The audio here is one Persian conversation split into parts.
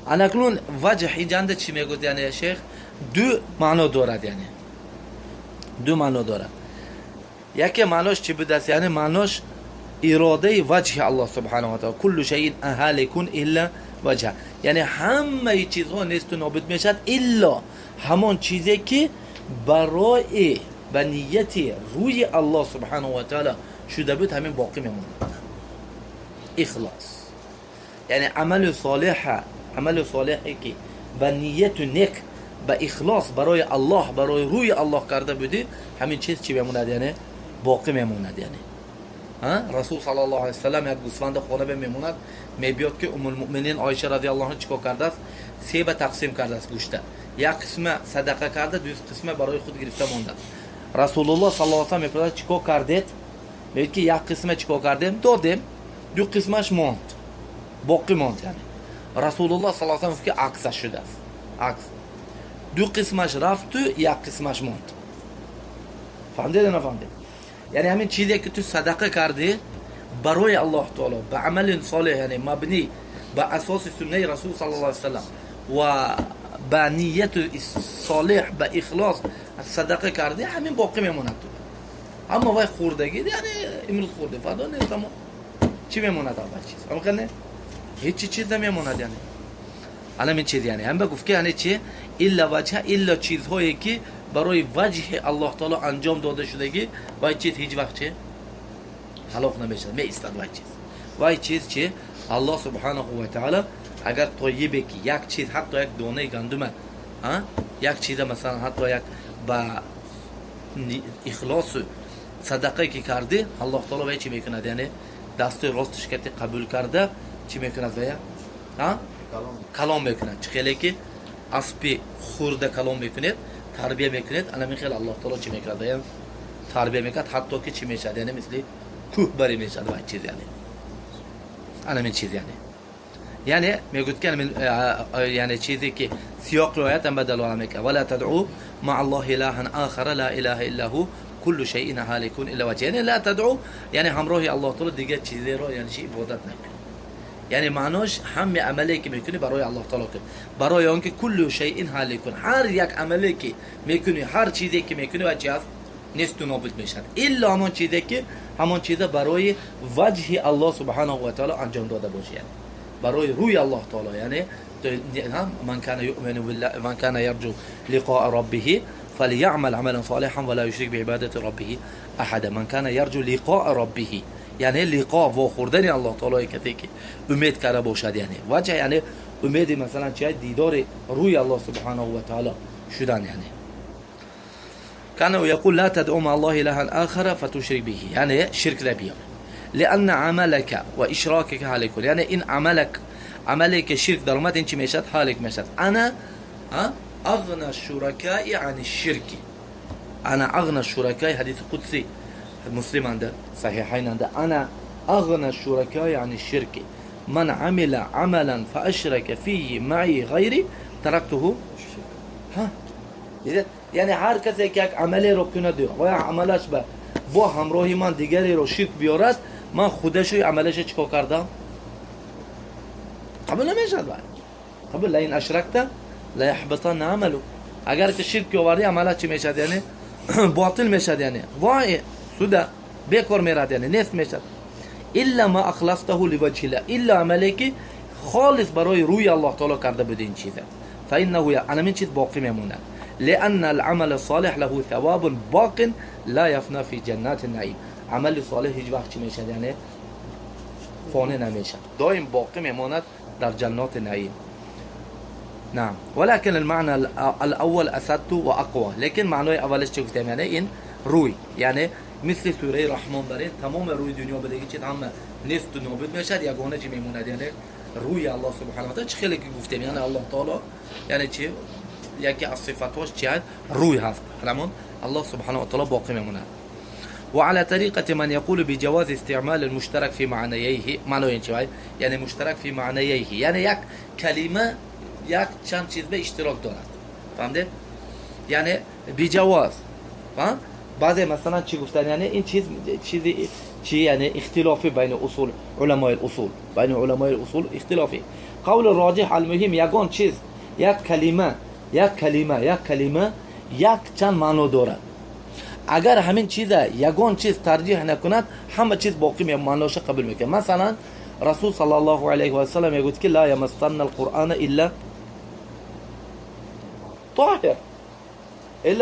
انکلون وجه اینجا چی میگوید یعنی شیخ دو معنا دارد، یعنی دو معنا دارد. یکی معناش چی بود است؟ یعنی معناش اراده وجه الله سبحانه و تعالی. کل شیء هالک الا وجه، یعنی همه چیزها نیست و نابود میشد الا همون چیزی که برای و نیت روی الله سبحانه و تعالی شده بود همین باقی میموند. اخلاص یعنی عمل صالحی که و نیت نیک با اخلاص برای الله، برای روی الله کرده بودی، همین چیز چی میموند؟ یعنی باقی میموند. یعنی رسول صلی الله علیه و سلم یک گوسفند خانه میموند، میبیاد که ام المؤمنین عایشه رضی الله عنها چیکار کرده است؟ سه به تقسیم کرده است گوشت. یک قسم صدقه کرده، دو قسم برای خود گرفته مونده. رسول الله صلی الله علیه و سلم میپرسد چیکار کردید؟ میگه که یک قسم چیکار کردیم؟ دادیم، دو قسمش ماند، باقی ماند. یعنی رسول الله صلی الله علیه و سلم که عکسش شده است، عکس دو قسمش رفت و یک قسمش ماند. فهمیدید یا نفهمیدید؟ یعنی همین چیزی که تو صدقه کردی برای الله تعالی به عمل صالح، یعنی مبنی به اساس سنت رسول صلی الله علیه و سلم و با نیت صالح به اخلاص صدقه کردی، همین باقی میموند تو. اما وای خوردگی یعنی امروز خورده فردا نیست، اما چی میموند؟ اول چیز اما کنه هیچ چیز نمیموند. یعنی الان این چیز یعنی هم بگفت که یعنی چی؟ الا وجه، الا چیزهایی که برای وجه الله تعالی انجام داده شدگی و این چیز هیچ وقت چه خلاف نمیشه، میایستد. و این چیز چه الله سبحانه و تعالی اگر طیبه که یک چیز حتی یک دانه گندم یک چیز مثلا حتی یک با اخلاص صدقه که کرده، الله تعالی وای چی میکند؟ یعنی دست راستش که قبول کرده چی میکند؟ وای کلام میکند. خیلی که اسب خورده کلام میکنید، تربیه میکنید، انا میخواد الله تعالی چی میکند؟ وای تربیه میکند حتی که چی میشه؟ یعنی مثل کوه بری میشه. و این چیز یعنی انا من چیز یعنی میگوید که یعنی چیزی که سیاق روایت هم بدل و میکنه ولا تدعو مع الله اله آخر لا اله الا هو كل شيء هالك الا وجهه. یعنی لا تدعو یعنی همراه الله تعالی دیگه چیزی رو یعنی چی عبادت نکن. یعنی معناش همه عملی که میکنی برای الله تعالی کن، برای آنکه کل شیء هالک، هر یک عملی که میکنی، هر چیزی که میکنی و چی است نیست و نابود میشد الا همون چیزی که همون چیز برای وجه الله سبحانه و تعالی انجام داده باشه، یعنی برای روی الله تعالی. یعنی من كان يؤمن بالله من كان يرجو لقاء ربه فليعمل عملا صالحا ولا يشرك بعبادة ربه احدا. من كان يرجو لقاء ربه یعنی لقاء و خوردن الله تعالی کسی که امید کرده باشد، یعنی وجه یعنی امید مثلا چه دیدار روی الله سبحانه و تعالی شدن. یعنی كان يقول لا تدعو مع الله إلها آخر فتشرك به، يعني شرك لا بيار، لأن عملك وإشراكك هالك. يعني إن عملك شرك درمات إنش مشات هالك مشات. أنا أغنى الشركاء عن الشرك، أنا أغنى الشركاء، حديث قدسي مسلم عنده صحيحين عنده، أنا أغنى الشركاء عن الشرك، من عمل عملا فأشرك فيه معي غيري تركته. یعنی هر کسی که یک عملی رو کنه و یا عملش با همراهی من دیگری رو شرک بیارد، من خودش و عملش چیکار کردم؟ قبول نمیشد. قبول لئن اشرکت لا يحبطن عمله. اگر که شرک آوردی عملت چی میشد؟ یعنی باطل میشد، یعنی وای سودا بیکار میرد، یعنی نیست میشد. الا ما اخلصته لوجه الله، الا عملی که خالص برای روی الله تعالی کرده بود این چیزه، فانه انا من چیز باقی میمونه. لأن العمل الصالح له ثواب باق لا يفنى في جنات النعيم. عمل صالح هیچ وقت چی میشه؟ یعنی فانه نمیشه، دائم باقی میماند در جنات نعیم. نعم. ولكن المعنى الاول اسد و اقوى. لیکن معنای اولش چی گفتم؟ یعنی این روی، یعنی مثل سوره رحمان برین تمام روی دنیا بدگی چیز هم نیست و نابود میشد، یگانه چی میموند؟ یعنی روی الله سبحانه و تعالی. چه خیلی که گفتم یعنی الله تعالی یعنی چی؟ یکی از صفاتش چی هست؟ روی هست. همون الله سبحانه و تعالی باقی میمونه. و على طریقه من یقول بجواز استعمال المشترك في معنیه. معنی چی؟ یعنی مشترک فی معنیه، یعنی یک کلمه یک چند چیز به اشتراک دارد. فهمیدید؟ یعنی بجواز. بعضی مثلا چی گفتن؟ یعنی این چیزی چی یعنی اختلافی بین اصول علمای الاصول، بین علمای الاصول اختلافی. قول راجح المهم یگان چیز یک کلمه یک چند معنی دارد. اگر همین چیز یگان چیز ترجیح نکند همه چیز باقی معناش قبول میکنه. مثلا رسول صلی الله علیه و سلم میگوید که لا یمسن القرآن الا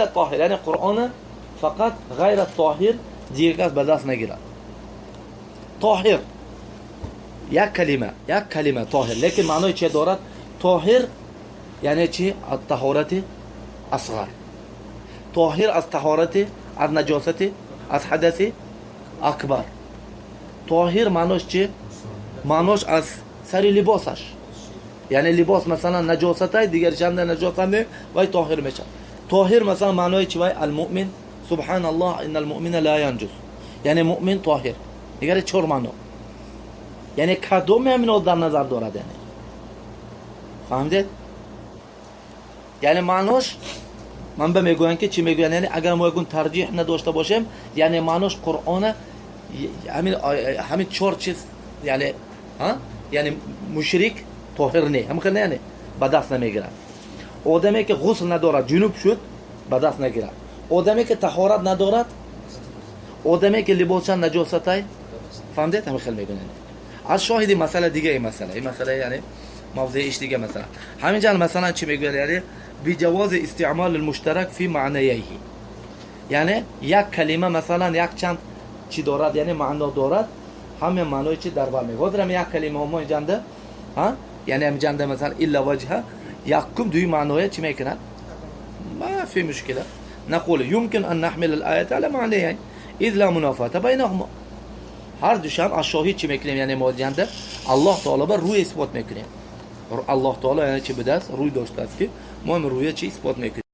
طاهر، یعنی قرآن فقط غیر طاهر دیگه کس به دست نگیرد. طاهر یک کلمه طاهر، لیکن معنای چه دارد؟ طاهر یعنی چی؟ از طهارت اصغر، طاهر از طهارت از نجاست از حدث اکبر. طاهر معناش چی؟ معناش از سر لباسش، یعنی لباس مثلا نجاست های دیگر چند نجاست نه وای طاهر میشه. طاهر مثلا معنای چی؟ وای المؤمن سبحان الله ان المؤمن لا ينجس، یعنی مؤمن طاهر. دیگر چهار معنی، یعنی کدوم همین در نظر دارد. یعنی فهمیدید؟ یعنی معناش من به میگویم که چی میگوین، یعنی اگر ما یکون ترجیح نداشته باشیم یعنی معناش قرآن همین چهار چیز، یعنی یعنی مشرک طاهر نه، همین یعنی به دست نمیگیرد. آدمی که غسل ندارد جنوب شد به دست نگیرد. آدمی که طهارت ندارد، آدمی که لباسش نجاست های، فهمیدید؟ همین خیلی میگوین. از شاهدی مسئله دیگه این مسئله یعنی موضوعش دیگه. مثلا همینجا مثلا چی میگوید؟ یعنی بجواز استعمال المشترک فی معنیه، یعنی یک کلمه مثلا یک چند چی دارد، یعنی معنا دارد، همه معنای چی در بر میگذارم. یک کلمه ما اینجا یعنی اینجا مثلا الا وجهه یکم دوی معنای چی میکنند؟ ما فی مشکله. نقول يمكن ان نحمل الايه على معنیه اذ لا منافات بینهما. هر دوشم از شاهد چی میکنیم؟ یعنی ما اینجا الله تعالی بر روی اثبات میکنیم. الله تعالی یعنی چی به دست روی داشته است که ما هم روی چی اثبات میکنیم.